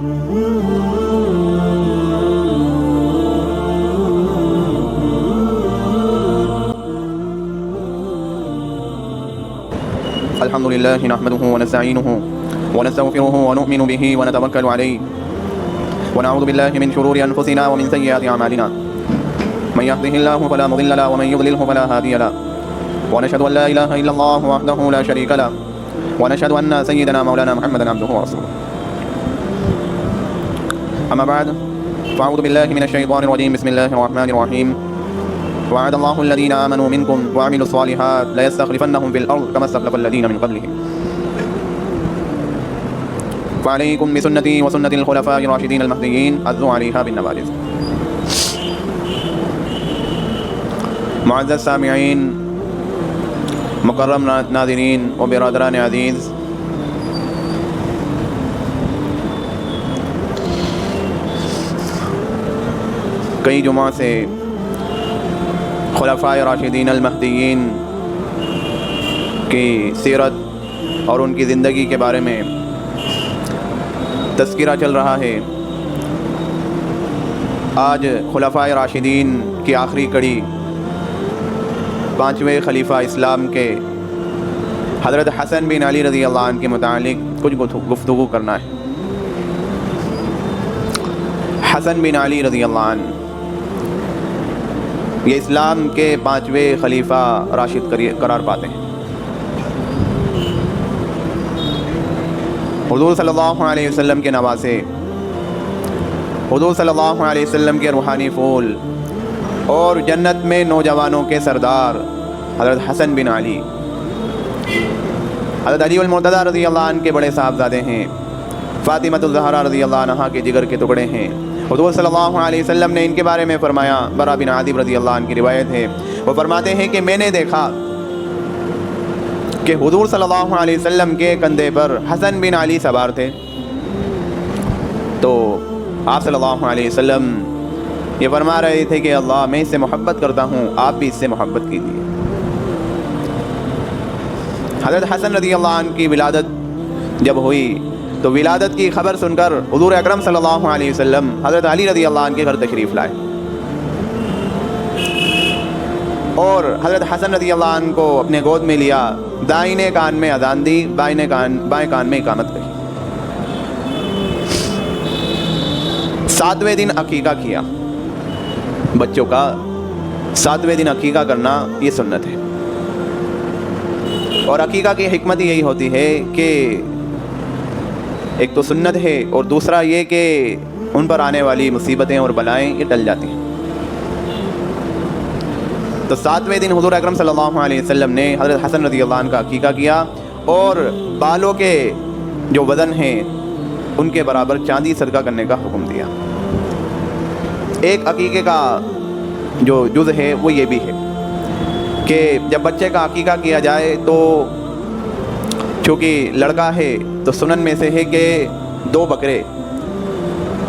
الحمد لله نحمده ونستعينه ونستغفره ونؤمن به ونتوكل عليه ونعوذ بالله من شرور أنفسنا ومن سيئات أعمالنا من يهده الله فلا مضل له ومن يضلله فلا هادي له ونشهد أن لا إله إلا الله وحده لا شريك له ونشهد أن سيدنا مولانا محمدا عبده ورسوله أما بعد فأعوذ بالله من الشيطان الرجيم بسم الله الرحمن الرحيم وعد الله الذين آمنوا منكم وعملوا الصالحات ليستخلفنهم في الأرض كما استخلف الذين من قبلهم فعليكم بسنتي وسنة الخلفاء الراشدين المهديين عضوا عليها بالنواجذ. معزز سامعین، مکرم ناظرین و برادران عزیز، کئی جمعہ سے خلفائے راشدین المہدیین کی سیرت اور ان کی زندگی کے بارے میں تذکرہ چل رہا ہے. آج خلفائے راشدین کی آخری کڑی پانچویں خلیفہ اسلام کے حضرت حسن بن علی رضی اللہ عنہ کے متعلق کچھ گفتگو کرنا ہے. حسن بن علی رضی اللہ عنہ یہ اسلام کے پانچویں خلیفہ راشد قرار پاتے ہیں. حضور صلی اللہ علیہ وسلم کے نواسے، حضور صلی اللہ علیہ وسلم کے روحانی پھول اور جنت میں نوجوانوں کے سردار حضرت حسن بن علی، حضرت علی المرتضیٰ رضی اللہ عنہ کے بڑے صاحبزادے ہیں. فاطمہ الزہرا رضی اللہ عنہ کے جگر کے ٹکڑے ہیں. حضور صلی اللہ علیہ وسلم نے ان کے بارے میں فرمایا، برا بن عازب رضی اللہ عنہ کی روایت ہے، وہ فرماتے ہیں کہ میں نے دیکھا کہ حضور صلی اللہ علیہ وسلم کے کندھے پر حسن بن علی سوار تھے. تو آپ صلی اللہ علیہ وسلم یہ فرما رہے تھے کہ اللہ، میں اس سے محبت کرتا ہوں، آپ بھی اس سے محبت کیجیے. حضرت حسن رضی اللہ عنہ کی ولادت جب ہوئی تو ولادت کی خبر سن کر حضور اکرم صلی اللہ علیہ وسلم حضرت علی رضی اللہ عنہ کے گھر تشریف لائے اور حضرت حسن رضی اللہ عنہ کو اپنے گود میں لیا، دائیں کان میں اذان دی، بائیں کان میں اقامت کہی. 7ویں دن عقیقہ کیا. بچوں کا 7ویں دن عقیقہ کرنا یہ سنت ہے. اور عقیقہ کی حکمت یہی ہوتی ہے کہ ایک تو سنت ہے اور دوسرا یہ کہ ان پر آنے والی مصیبتیں اور بلائیں یہ ٹل جاتی ہیں. تو 7ویں دن حضور اکرم صلی اللہ علیہ وسلم نے حضرت حسن رضی اللہ عنہ کا عقیقہ کیا اور بالوں کے جو وزن ہیں ان کے برابر چاندی صدقہ کرنے کا حکم دیا. ایک عقیقے کا جو جز ہے وہ یہ بھی ہے کہ جب بچے کا عقیقہ کیا جائے تو چونکہ لڑکا ہے تو سنن میں سے ہے کہ 2 بکرے،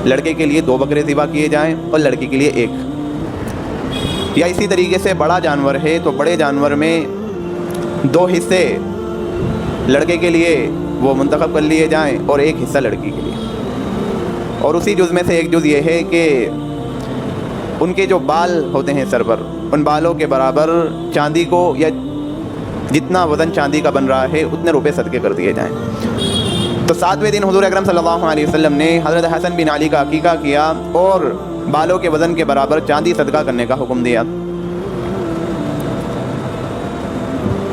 لڑکے کے لیے 2 بکرے ذبح کیے جائیں اور لڑکی کے لیے 1. یا اسی طریقے سے بڑا جانور ہے تو بڑے جانور میں 2 حصے لڑکے کے لیے وہ منتخب کر لیے جائیں اور 1 حصہ لڑکی کے لیے. اور اسی جز میں سے ایک جز یہ ہے کہ ان کے جو بال ہوتے ہیں سر پر، ان بالوں کے برابر چاندی کو یا جتنا وزن چاندی کا بن رہا ہے اتنے روپے صدقے کر دیے جائیں. تو 7ویں دن حضور اکرم صلی اللہ علیہ وسلم نے حضرت حسن بن علی کا عقیقہ کیا اور بالوں کے وزن کے برابر چاندی صدقہ کرنے کا حکم دیا.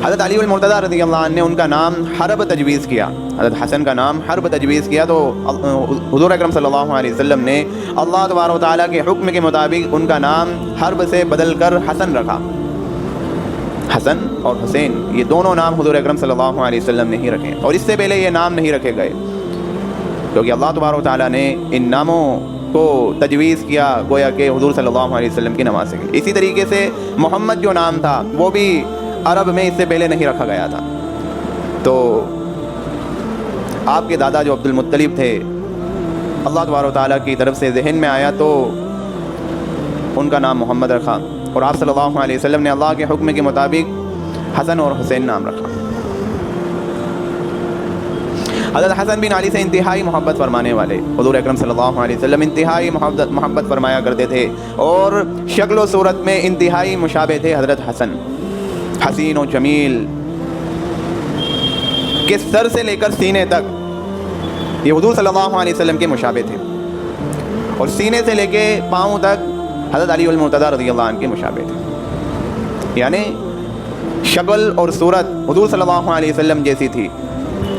حضرت علی المرتضیٰ رضی اللہ عنہ نے ان کا نام حرب تجویز کیا، حضرت حسن کا نام حرب تجویز کیا. تو حضور اکرم صلی اللہ علیہ وسلم نے اللہ تبارک و تعالیٰ کے حکم کے مطابق ان کا نام حرب سے بدل کر حسن رکھا. حسن اور حسین یہ دونوں نام حضور اکرم صلی اللہ علیہ وسلم نے ہی رکھے اور اس سے پہلے یہ نام نہیں رکھے گئے کیونکہ اللہ تبارک و تعالیٰ نے ان ناموں کو تجویز کیا گویا کہ حضور صلی اللہ علیہ وسلم کی نماز سے. اسی طریقے سے محمد جو نام تھا وہ بھی عرب میں اس سے پہلے نہیں رکھا گیا تھا. تو آپ کے دادا جو عبد المطلب تھے، اللہ تبارک و تعالیٰ کی طرف سے ذہن میں آیا تو ان کا نام محمد رکھا اور آپ صلی اللہ علیہ وسلم نے اللہ کے حکم کے مطابق حسن اور حسین نام رکھا. حضرت حسن بن علی سے انتہائی محبت فرمانے والے حضور اکرم صلی اللہ علیہ وسلم انتہائی محبت فرمایا کرتے تھے، اور شکل و صورت میں انتہائی مشابہ تھے حضرت حسن، حسین و جمیل کہ سر سے لے کر سینے تک یہ حضور صلی اللہ علیہ وسلم کے مشابہ تھے، اور سینے سے لے کے پاؤں تک حضرت علی المرتضیٰ رضی اللہ عنہ کے مشابہ تھے، یعنی شکل اور صورت حضور صلی اللہ علیہ وسلم جیسی تھی،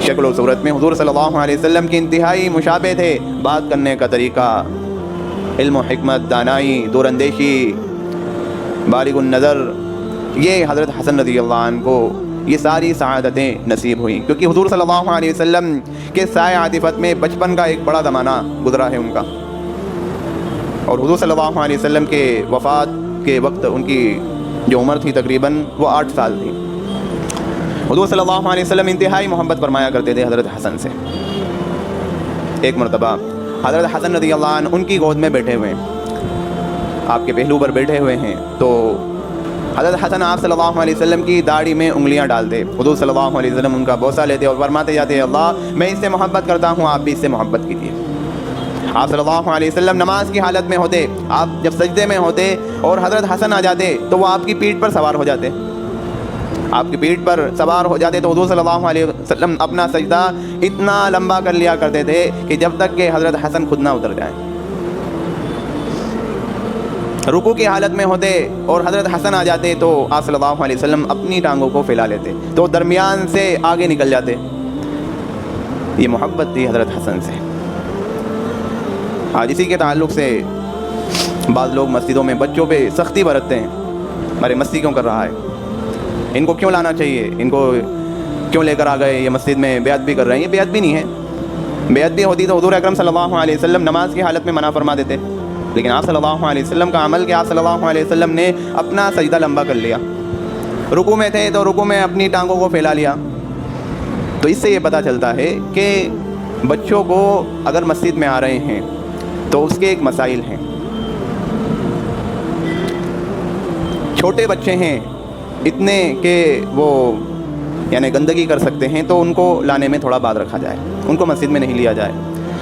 شکل و صورت میں حضور صلی اللہ علیہ وسلم کے انتہائی مشابہ تھے، بات کرنے کا طریقہ، علم و حکمت، دانائی، دور اندیشی، بالغ النظر، یہ حضرت حسن رضی اللہ عنہ کو یہ ساری سعادتیں نصیب ہوئیں، کیونکہ حضور صلی اللہ علیہ وسلم کے سائے عاطفت میں بچپن کا ایک بڑا زمانہ گزرا ہے ان کا، اور حضور صلی اللہ علیہ وسلم کے وفات کے وقت ان کی جو عمر تھی تقریباً وہ 8 سال تھی۔ حضور صلی اللہ علیہ وسلم انتہائی محبت فرمایا کرتے تھے حضرت حسن سے۔ ایک مرتبہ حضرت حسن رضی اللہ عنہ ان کی گود میں بیٹھے ہوئے ہیں، آپ کے پہلو پر بیٹھے ہوئے ہیں، تو حضرت حسن آپ صلی اللہ علیہ وسلم کی داڑھی میں انگلیاں ڈالتے، حضور صلی اللہ علیہ وسلم ان کا بوسہ لیتے اور فرماتے جاتے، اللہ میں اس سے محبت کرتا ہوں، آپ بھی اس سے محبت کیجیے۔ آپ صلی اللہ علیہ وسلم نماز کی حالت میں ہوتے، آپ جب سجدے میں ہوتے اور حضرت حسن آ جاتے تو وہ آپ کی پیٹھ پر سوار ہو جاتے، آپ کی پیٹھ پر سوار ہو جاتے، تو حضور صلی اللہ علیہ وسلم اپنا سجدہ اتنا لمبا کر لیا کرتے تھے کہ جب تک کہ حضرت حسن خود نہ اتر جائیں۔ رکوع کی حالت میں ہوتے اور حضرت حسن آ جاتے تو آپ صلی اللہ علیہ وسلم اپنی ٹانگوں کو پھیلا لیتے تو درمیان سے آگے نکل جاتے۔ یہ محبت تھی حضرت حسن سے۔ آج اسی کے تعلق سے بعض لوگ مسجدوں میں بچوں پہ سختی برتتے ہیں، ہمارے مستی کیوں کر رہا ہے، ان کو کیوں لانا چاہیے، ان کو کیوں لے کر آ گئے، یہ مسجد میں بیعت بھی کر رہے ہیں۔ یہ بیعت بھی نہیں ہے، بیعت بھی ہوتی تو حضور اکرم صلی اللہ علیہ وسلم نماز کی حالت میں منع فرما دیتے، لیکن آپ صلی اللہ علیہ وسلم کا عمل کہ آپ صلی اللہ علیہ وسلم نے اپنا سجدہ لمبا کر لیا، رکوع میں تھے تو رکوع میں اپنی ٹانگوں کو پھیلا لیا۔ تو اس سے یہ پتہ چلتا ہے کہ بچوں کو اگر مسجد میں آ رہے ہیں تو اس کے ایک مسائل ہیں۔ چھوٹے بچے ہیں اتنے کہ وہ یعنی گندگی کر سکتے ہیں تو ان کو لانے میں تھوڑا بعد رکھا جائے، ان کو مسجد میں نہیں لیا جائے،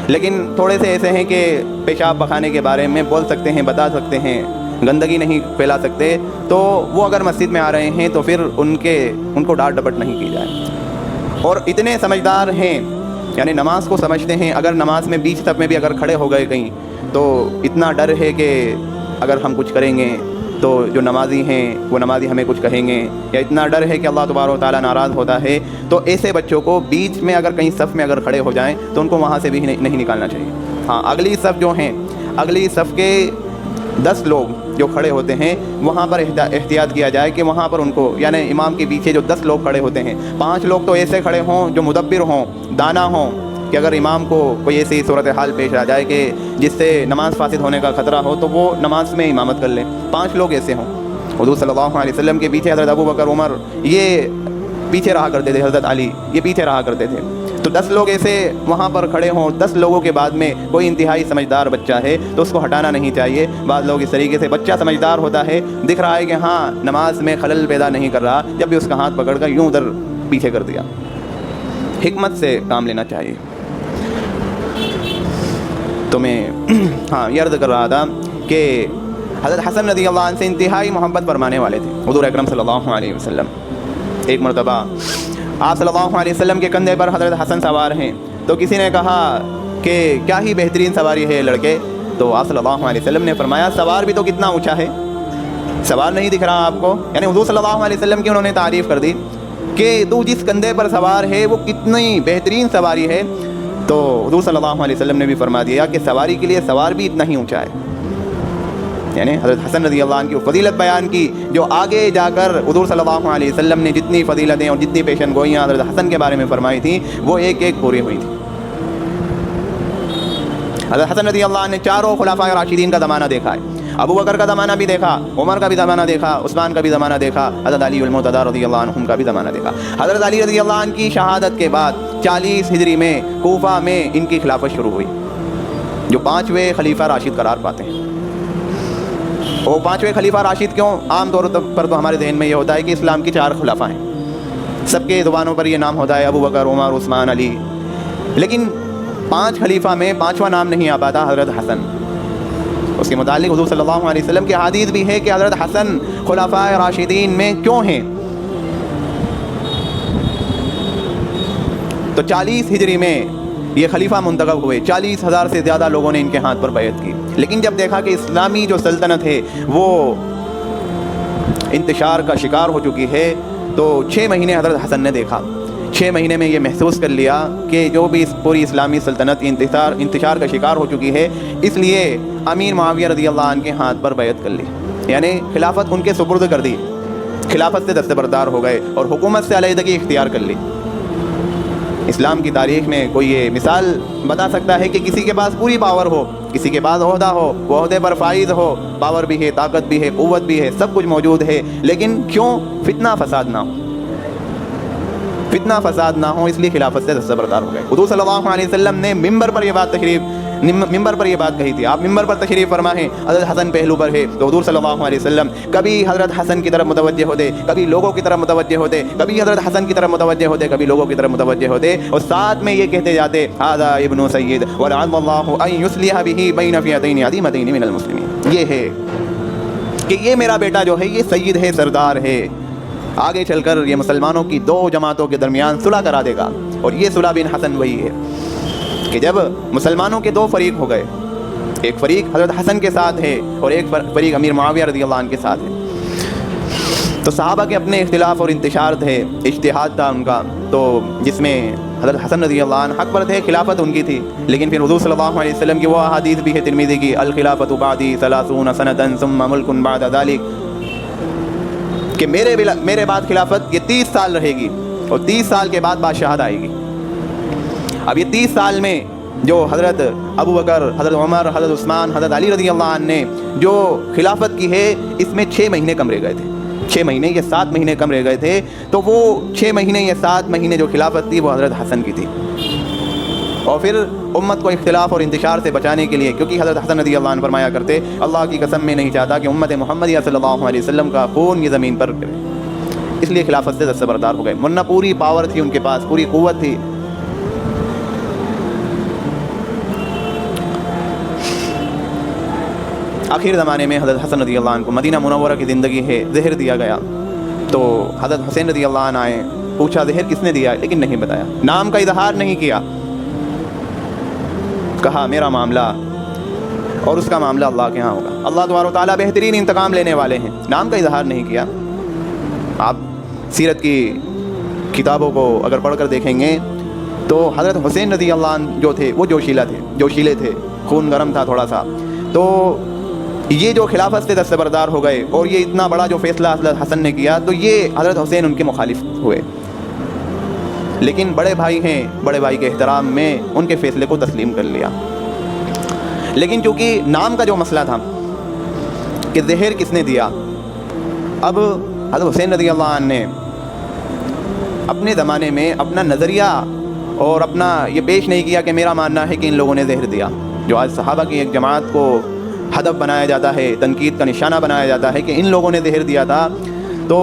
لیکن تھوڑے سے ایسے ہیں کہ پیشاب پخانے کے بارے میں بول سکتے ہیں، بتا سکتے ہیں، گندگی نہیں پھیلا سکتے، تو وہ اگر مسجد میں آ رہے ہیں تو پھر ان کو ڈانٹ ڈپٹ نہیں کی جائے۔ اور اتنے سمجھدار ہیں یعنی نماز کو سمجھتے ہیں، اگر نماز میں بیچ تک میں بھی اگر کھڑے ہو گئے کہیں تو اتنا ڈر ہے کہ اگر ہم کچھ کریں گے تو جو نمازی ہیں وہ نمازی ہمیں کچھ کہیں گے، یا اتنا ڈر ہے کہ اللہ تبارک و تعالیٰ ناراض ہوتا ہے، تو ایسے بچوں کو بیچ میں اگر کہیں صف میں اگر کھڑے ہو جائیں تو ان کو وہاں سے بھی نہیں نکالنا چاہیے۔ ہاں، اگلی صف جو ہیں، اگلی صف کے 10 لوگ جو کھڑے ہوتے ہیں وہاں پر احتیاط کیا جائے کہ وہاں پر ان کو یعنی امام کے پیچھے جو 10 لوگ کھڑے ہوتے ہیں، 5 لوگ تو ایسے کھڑے ہوں جو مدبر ہوں، دانا ہوں، کہ اگر امام کو کوئی ایسی صورتحال پیش آ جائے کہ جس سے نماز فاسد ہونے کا خطرہ ہو تو وہ نماز میں امامت کر لیں، 5 لوگ ایسے ہوں۔ حضور صلی اللہ علیہ وسلم کے پیچھے حضرت ابو بکر، عمر یہ پیچھے رہا کرتے تھے، حضرت علی یہ پیچھے رہا کرتے تھے، تو 10 لوگ ایسے وہاں پر کھڑے ہوں، 10 لوگوں کے بعد میں کوئی انتہائی سمجھدار بچہ ہے تو اس کو ہٹانا نہیں چاہیے۔ بعض لوگ اس طریقے سے بچہ سمجھدار ہوتا ہے، دکھ رہا ہے کہ ہاں نماز میں خلل پیدا نہیں کر رہا، جب بھی اس کا ہاتھ پکڑ کر یوں ادھر پیچھے کر دیا۔ حکمت سے کام لینا چاہیے۔ تو میں یہ عرض کر رہا تھا کہ حضرت حسن رضی اللہ عنہ سے انتہائی محبت فرمانے والے تھے حضور اکرم صلی اللہ علیہ وسلم۔ ایک مرتبہ آپ صلی اللہ علیہ وسلم کے کندھے پر حضرت حسن سوار ہیں تو کسی نے کہا کہ کیا ہی بہترین سواری ہے لڑکے، تو آپ صلی اللہ علیہ وسلم نے فرمایا سوار بھی تو کتنا اونچا ہے، سوار نہیں دکھ رہا آپ کو؟ یعنی حضور صلی اللہ علیہ وسلم کی انہوں نے تعریف کر دی کہ تو جس کندھے پر سوار ہے وہ کتنی بہترین سواری ہے، تو حضور صلی اللہ علیہ وسلم نے بھی فرما دیا کہ سواری کے لیے سوار بھی اتنا ہی اونچا ہے۔ یعنی حضرت حسن رضی اللہ عنہ کی فضیلت بیان کی جو آگے جا کر حضور صلی اللہ علیہ وسلم نے جتنی فضیلتیں اور جتنی پیشن گوئیاں حضرت حسن کے بارے میں فرمائی تھیں وہ ایک ایک پوری ہوئی تھی۔ حضرت حسن رضی اللہ عنہ نے چاروں خلفائے راشدین کا زمانہ دیکھا ہے، ابو بکر کا زمانہ بھی دیکھا، عمر کا بھی زمانہ دیکھا، عثمان کا بھی زمانہ دیکھا، حضرت علی المرتضیٰ رضی اللہ عنہ کا بھی زمانہ دیکھا۔ حضرت علی رضی اللہ عنہ کی شہادت کے بعد 40 ہجری میں کوفہ میں ان کی خلافت شروع ہوئی، جو 5ویں خلیفہ راشد قرار پاتے ہیں۔ وہ 5ویں خلیفہ راشد کیوں؟ عام طور پر تو ہمارے ذہن میں یہ ہوتا ہے کہ اسلام کے 4 خلافہ ہیں، سب کے زبانوں پر یہ نام ہوتا ہے ابو بکر، عمر، عثمان، علی، لیکن 5 خلیفہ میں 5واں نام نہیں آ پاتا حضرت حسن. اس کے متعلق حضور صلی اللہ علیہ وسلم کی حدیث بھی ہے کہ حضرت حسن خلفائے راشدین میں کیوں ہیں. تو 40 ہجری میں یہ خلیفہ منتخب ہوئے. 40,000 سے زیادہ لوگوں نے ان کے ہاتھ پر بیعت کی. لیکن جب دیکھا کہ اسلامی جو سلطنت ہے وہ انتشار کا شکار ہو چکی ہے تو 6 مہینے حضرت حسن نے دیکھا. 6 مہینے میں یہ محسوس کر لیا کہ جو بھی اس پوری اسلامی سلطنت انتشار کا شکار ہو چکی ہے, اس لیے امیر معاویہ رضی اللہ عنہ کے ہاتھ پر بیعت کر لی, یعنی خلافت ان کے سپرد کر دی. خلافت سے دستبردار ہو گئے اور حکومت سے علیحدگی اختیار کر لی. اسلام کی تاریخ میں کوئی یہ مثال بتا سکتا ہے کہ کسی کے پاس پوری پاور ہو, کسی کے پاس عہدہ ہو, وہ عہدے پر فائز ہو, پاور بھی ہے, طاقت بھی ہے, قوت بھی ہے, سب کچھ موجود ہے, لیکن کیوں فتنہ فساد نہ ہو, فتنہ فساد نہ ہو, اس لیے خلافت سے دستبردار ہو گئے. حضور صلی اللہ علیہ وسلم نے ممبر پر یہ بات کہی تھی. آپ ممبر پر تشریف فرما ہیں, حضرت حسن پہلو پر ہے, تو حضور صلی اللہ علیہ وسلم کبھی حضرت حسن کی طرف متوجہ ہوتے, کبھی لوگوں کی طرف متوجہ ہوتے, کبھی حضرت حسن کی طرف متوجہ ہوتے, کبھی لوگوں کی طرف متوجہ ہوتے, اور ساتھ میں یہ کہتے جاتے ھذا ابن سید ولعل اللہ ان یصلح به بین فئتین عظیمتین من المسلمین. یہ ہے کہ یہ میرا بیٹا جو ہے یہ سید ہے, سردار ہے, آگے چل کر یہ مسلمانوں کی 2 جماعتوں کے درمیان صلح کرا دے گا. اور یہ صلح بن حسن وہی ہے کہ جب مسلمانوں کے 2 فریق ہو گئے, ایک فریق حضرت حسن کے ساتھ ہے اور ایک فریق امیر معاویہ رضی اللہ عنہ کے ساتھ ہے. تو صحابہ کے اپنے اختلاف اور انتشار تھے, اجتہاد تھا ان کا, تو جس میں حضرت حسن رضی اللہ عنہ حق پر تھے, خلافت ان کی تھی. لیکن پھر حضور صلی اللہ علیہ وسلم کی وہ احادیث بھی ہے ترمذی کی, الخلافۃ بعدی 30 سنۃ ثم ملک بعد ذلک, کہ میرے بعد خلافت یہ 30 سال رہے گی اور 30 سال کے بعد بادشاہت آئے گی. اب یہ 30 سال میں جو حضرت ابو بکر, حضرت عمر, حضرت عثمان, حضرت علی رضی اللہ عنہ نے جو خلافت کی ہے, اس میں 6 مہینے کم رہ گئے تھے. 6 مہینے یا 7 مہینے کم رہ گئے تھے. تو وہ 6 مہینے یا 7 مہینے جو خلافت تھی وہ حضرت حسن کی تھی. اور پھر امت کو اختلاف اور انتشار سے بچانے کے لیے, کیونکہ حضرت حسن رضی اللہ عنہ فرمایا کرتے, اللہ کی قسم میں نہیں چاہتا کہ امت محمدیہ صلی اللہ علیہ وسلم کا خون یہ زمین پر کرے, اس لیے خلافت سے دستبردار ہو گئے. ورنہ پوری پاور تھی ان کے پاس, پوری قوت تھی. آخر زمانے میں حضرت حسن رضی اللہ عنہ کو مدینہ منورہ کی زندگی ہے زہر دیا گیا. تو حضرت حسین رضی اللہ عنہ آئے, پوچھا زہر کس نے دیا, لیکن نہیں بتایا, نام کا اظہار نہیں کیا. کہا میرا معاملہ اور اس کا معاملہ اللہ کے ہاں ہوگا, اللہ تبارک و تعالیٰ بہترین انتقام لینے والے ہیں. نام کا اظہار نہیں کیا. آپ سیرت کی کتابوں کو اگر پڑھ کر دیکھیں گے تو حضرت حسین رضی اللہ عنہ جو تھے وہ جوشیلے تھے, خون گرم تھا تھوڑا سا. تو یہ جو خلافت سے دستبردار ہو گئے اور یہ اتنا بڑا جو فیصلہ حضرت حسن نے کیا, تو یہ حضرت حسین ان کے مخالف ہوئے. لیکن بڑے بھائی ہیں, بڑے بھائی کے احترام میں ان کے فیصلے کو تسلیم کر لیا. لیکن چونکہ نام کا جو مسئلہ تھا کہ زہر کس نے دیا, اب حضرت حسین رضی اللہ عنہ نے اپنے زمانے میں اپنا نظریہ اور اپنا یہ پیش نہیں کیا کہ میرا ماننا ہے کہ ان لوگوں نے زہر دیا. جو آج صحابہ کی ایک جماعت کو ہدف بنایا جاتا ہے, تنقید کا نشانہ بنایا جاتا ہے کہ ان لوگوں نے زہر دیا تھا, تو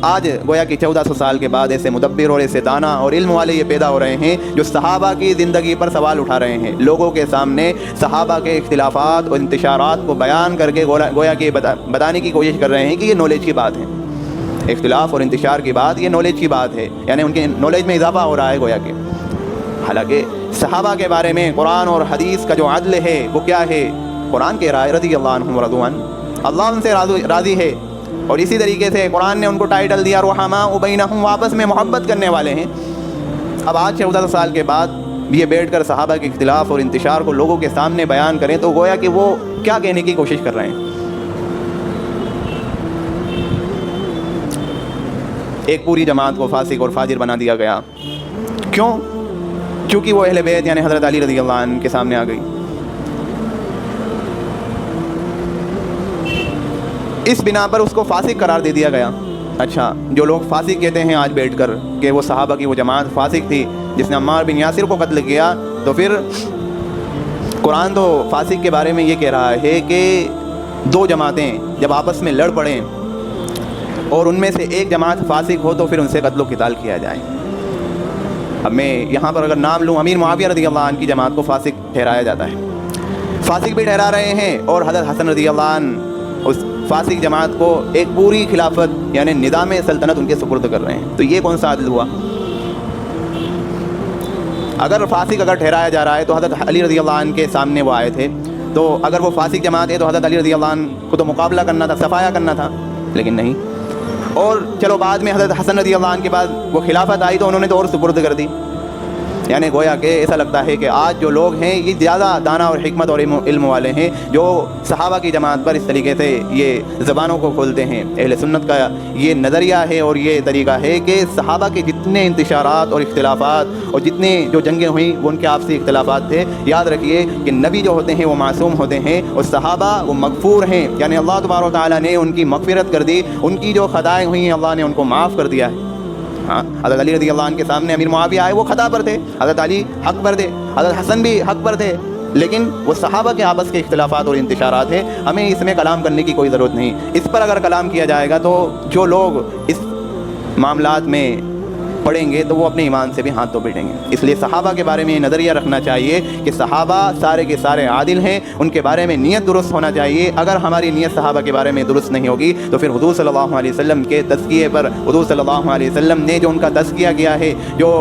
آج گویا کہ 1400 سال کے بعد ایسے مدبر اور ایسے دانا اور علم والے یہ پیدا ہو رہے ہیں جو صحابہ کی زندگی پر سوال اٹھا رہے ہیں, لوگوں کے سامنے صحابہ کے اختلافات اور انتشارات کو بیان کر کے گویا کہ بتانے کی کوشش کر رہے ہیں کہ یہ نالج کی بات ہے. اختلاف اور انتشار کی بات یہ نالج کی بات ہے, یعنی ان کے نالج میں اضافہ ہو رہا ہے گویا کہ. حالانکہ صحابہ کے بارے میں قرآن اور حدیث کا جو عدل ہے وہ کیا ہے, قرآن کے رائے رضی اللہ عنہم ورضوا عنہ, اللہ ان سے راضی ہے. اور اسی طریقے سے قرآن نے ان کو ٹائٹل دیا رحماء بینہم, آپس میں محبت کرنے والے ہیں. اب آج 14 سال کے بعد یہ بیٹھ کر صحابہ کے اختلاف اور انتشار کو لوگوں کے سامنے بیان کریں تو گویا کہ وہ کیا کہنے کی کوشش کر رہے ہیں. ایک پوری جماعت کو فاسق اور فاجر بنا دیا گیا. کیوں؟ کیونکہ وہ اہل بیت یعنی حضرت علی رضی اللہ عنہ کے سامنے آ گئی. اس بنا پر اس کو فاسق قرار دے دیا گیا. اچھا, جو لوگ فاسق کہتے ہیں آج بیٹھ کر کہ وہ صحابہ کی وہ جماعت فاسق تھی جس نے عمار بن یاسر کو قتل کیا, تو پھر قرآن تو فاسق کے بارے میں یہ کہہ رہا ہے کہ 2 جماعتیں جب آپس میں لڑ پڑیں اور ان میں سے ایک جماعت فاسق ہو تو پھر ان سے قتل و قتال کیا جائے. اب میں یہاں پر اگر نام لوں، امیر معاویہ رضی اللہ عنہ کی جماعت کو فاسق ٹھہرایا جاتا ہے، فاسق بھی ٹھہرا رہے ہیں، اور حضرت حسن رضی اللہ عنہ اس فاسق جماعت کو ایک پوری خلافت یعنی نظام سلطنت ان کے سپرد کر رہے ہیں، تو یہ کون سا عدل ہوا؟ اگر فاسق ٹھہرایا جا رہا ہے تو حضرت علی رضی اللہ عنہ کے سامنے وہ آئے تھے، تو اگر وہ فاسق جماعت ہے تو حضرت علی رضی اللہ عنہ کو تو مقابلہ کرنا تھا، صفایا کرنا تھا، لیکن نہیں۔ اور چلو بعد میں حضرت حسن رضی اللہ عنہ کے بعد وہ خلافت آئی تو انہوں نے تو اور سپرد کر دی، یعنی گویا کہ ایسا لگتا ہے کہ آج جو لوگ ہیں یہ زیادہ دانا اور حکمت اور علم والے ہیں جو صحابہ کی جماعت پر اس طریقے سے یہ زبانوں کو کھولتے ہیں۔ اہل سنت کا یہ نظریہ ہے اور یہ طریقہ ہے کہ صحابہ کے جتنے انتشارات اور اختلافات اور جتنے جو جنگیں ہوئیں وہ ان کے آپسی اختلافات تھے۔ یاد رکھیے کہ نبی جو ہوتے ہیں وہ معصوم ہوتے ہیں اور صحابہ وہ مغفور ہیں، یعنی اللہ تبارک و تعالیٰ نے ان کی مغفرت کر دی، ان کی جو خطائیں ہوئی ہیں اللہ نے ان کو معاف کر دیا ہے۔ ہاں، حضرت علی رضی اللہ عنہ کے سامنے امیر معاویہ آئے، وہ خطا پر تھے، حضرت علی حق پر تھے، حضرت حسن بھی حق پر تھے، لیکن وہ صحابہ کے آپس کے اختلافات اور انتشارات ہیں، ہمیں اس میں کلام کرنے کی کوئی ضرورت نہیں۔ اس پر اگر کلام کیا جائے گا تو جو لوگ اس معاملات میں پڑھیں گے تو وہ اپنے ایمان سے بھی ہاتھ تو بیٹھیں گے۔ اس لیے صحابہ کے بارے میں یہ نظریہ رکھنا چاہیے کہ صحابہ سارے کے سارے عادل ہیں، ان کے بارے میں نیت درست ہونا چاہیے۔ اگر ہماری نیت صحابہ کے بارے میں درست نہیں ہوگی تو پھر حضور صلی اللہ علیہ وسلم کے تزکیے پر، حضور صلی اللہ علیہ وسلم نے جو ان کا تزکیہ کیا ہے، جو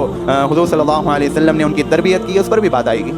حضور صلی اللہ علیہ وسلم نے ان کی تربیت کی، اس پر بھی بات آئے گی۔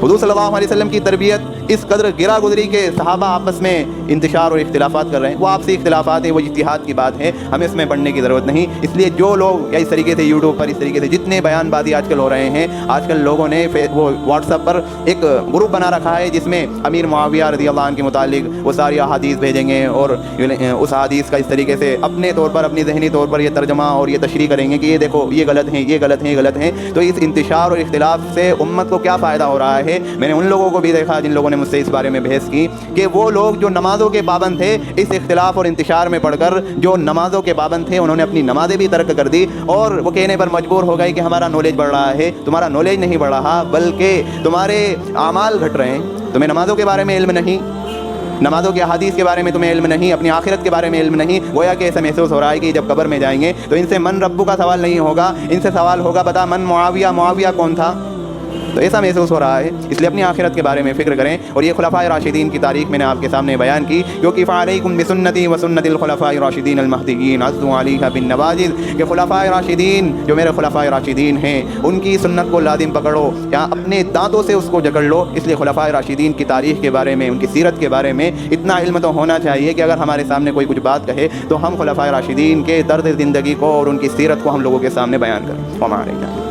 حضور صلی اللہ علیہ وسلم کی تربیت اس قدر گرا گزری کہ صحابہ آپس میں انتشار اور اختلافات کر رہے ہیں، وہ آپسی اختلافات ہیں، وہ اجتہاد کی بات ہے، ہمیں اس میں پڑھنے کی ضرورت نہیں۔ اس لیے جو لوگ یا اس طریقے سے یوٹیوب پر اس طریقے سے جتنے بیان بازی آج کل ہو رہے ہیں، آج کل لوگوں نے وہ واٹس ایپ پر ایک گروپ بنا رکھا ہے جس میں امیر معاویہ رضی اللہ عنہ کے متعلق وہ ساری احادیث بھیجیں گے اور اس احادیث کا اس طریقے سے اپنے طور پر، اپنی ذہنی طور پر یہ ترجمہ اور یہ تشریح کریں گے کہ یہ دیکھو یہ غلط ہیں، یہ غلط ہیں، یہ غلط ہیں۔ تو اس انتشار اور اختلاف سے امت کو کیا فائدہ ہو رہا ہے؟ میں نے ان لوگوں کو بھی دیکھا جن لوگوں نے مجھ سے اس بارے میں بحث کی کہ وہ لوگ جو نمازوں کے پابند تھے، اس اختلاف اور انتشار میں پڑھ کر جو نمازوں کے پابند تھے انہوں نے اپنی نمازیں بھی ترک کر دی، اور وہ کہنے پر مجبور ہو گئے کہ ہمارا نالج بڑھ رہا ہے۔ تمہارا نالج نہیں بڑھ رہا بلکہ تمہارے اعمال گھٹ رہے ہیں۔ تمہیں نمازوں کے بارے میں علم نہیں، نمازوں کے احادیث کے بارے میں تمہیں علم نہیں، اپنی آخرت کے بارے میں علم نہیں۔ گویا کہ ایسا محسوس ہو رہا ہے کہ جب قبر میں جائیں گے تو ان سے من ربو کا سوال نہیں ہوگا، ان سے سوال ہوگا بتا من معاویہ، معاویہ کون تھا؟ تو ایسا محسوس ہو رہا ہے۔ اس لیے اپنی آخرت کے بارے میں فکر کریں۔ اور یہ خلفائے راشدین کی تاریخ میں نے آپ کے سامنے بیان کی، کیونکہ فعلیکم بسنتی وسنت الخلفاء الراشدین المہدیین عضوا علیہا بالنواجذ، کہ خلفائے راشدین جو میرے خلفائے راشدین ہیں ان کی سنت کو لازم پکڑو یا اپنے دانتوں سے اس کو جکڑ لو۔ اس لیے خلفائے راشدین کی تاریخ کے بارے میں، ان کی سیرت کے بارے میں اتنا علم تو ہونا چاہیے کہ اگر ہمارے سامنے کوئی کچھ بات کہے تو ہم خلفائے راشدین کے درد زندگی کو اور ان کی سیرت کو ہم لوگوں کے سامنے بیان کریں۔